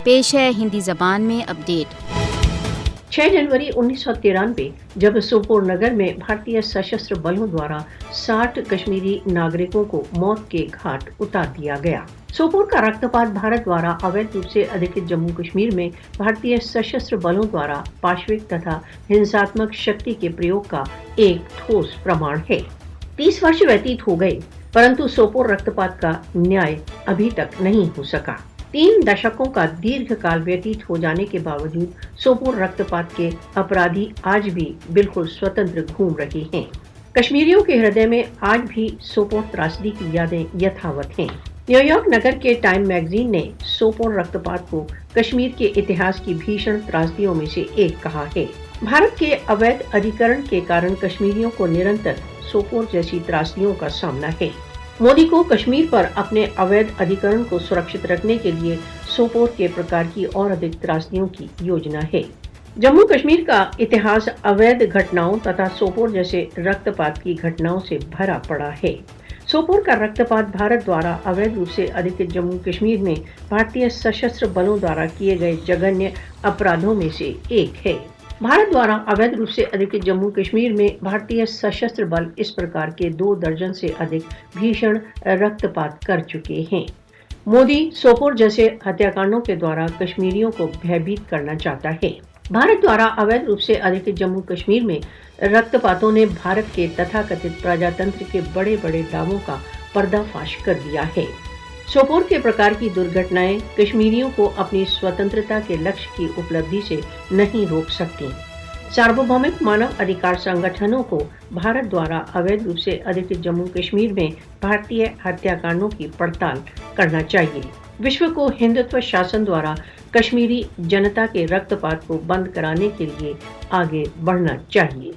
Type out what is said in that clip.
پیش ہے ہندی زبان میں اپڈیٹ۔ 6 जनवरी 1993 जब सोपोर नगर में भारतीय सशस्त्र बलों द्वारा 60 कश्मीरी नागरिकों को मौत के घाट उतार दिया गया। सोपोर का रक्तपात भारत द्वारा अवैध रूप से अधिकृत जम्मू कश्मीर में भारतीय सशस्त्र बलों द्वारा पाशविक तथा हिंसात्मक शक्ति के प्रयोग का एक ठोस प्रमाण है। 30 वर्ष व्यतीत हो गए, परंतु सोपोर रक्तपात का न्याय अभी तक नहीं हो सका। 3 दशकों का दीर्घ काल व्यतीत हो जाने के बावजूद सोपोर रक्तपात के अपराधी आज भी बिल्कुल स्वतंत्र घूम रहे हैं। कश्मीरियों के हृदय में आज भी सोपोर त्रासदी की यादें यथावत हैं। न्यूयॉर्क नगर के टाइम मैगजीन ने सोपोर रक्तपात को कश्मीर के इतिहास की भीषण त्रासदियों में से एक कहा है। भारत के अवैध अधिकरण के कारण कश्मीरियों को निरंतर सोपोर जैसी त्रासदियों का सामना है। मोदी को कश्मीर पर अपने अवैध अधिकरण को सुरक्षित रखने के लिए सोपोर के प्रकार की और अधिक त्रासदियों की योजना है। जम्मू कश्मीर का इतिहास अवैध घटनाओं तथा सोपोर जैसे रक्तपात की घटनाओं से भरा पड़ा है। सोपोर का रक्तपात भारत द्वारा अवैध रूप से अधिकृत जम्मू कश्मीर में भारतीय सशस्त्र बलों द्वारा किए गए जघन्य अपराधों में से एक है। भारत द्वारा अवैध रूप से अधिकृत जम्मू कश्मीर में भारतीय सशस्त्र बल इस प्रकार के 2 दर्जन से अधिक भीषण रक्तपात कर चुके हैं। मोदी सोपोर जैसे हत्याकांडों के द्वारा कश्मीरियों को भयभीत करना चाहता है। भारत द्वारा अवैध रूप से अधिकृत जम्मू कश्मीर में रक्तपातों ने भारत के तथाकथित प्रजातंत्र के बड़े बड़े दावों का पर्दाफाश कर दिया है। सोपोर के प्रकार की दुर्घटनाएं कश्मीरियों को अपनी स्वतंत्रता के लक्ष्य की उपलब्धि से नहीं रोक सकती। सार्वभौमिक मानव अधिकार संगठनों को भारत द्वारा अवैध रूप से अधिकृत जम्मू कश्मीर में भारतीय हत्याकांडों की पड़ताल करना चाहिए। विश्व को हिंदुत्व शासन द्वारा कश्मीरी जनता के रक्तपात को बंद कराने के लिए आगे बढ़ना चाहिए।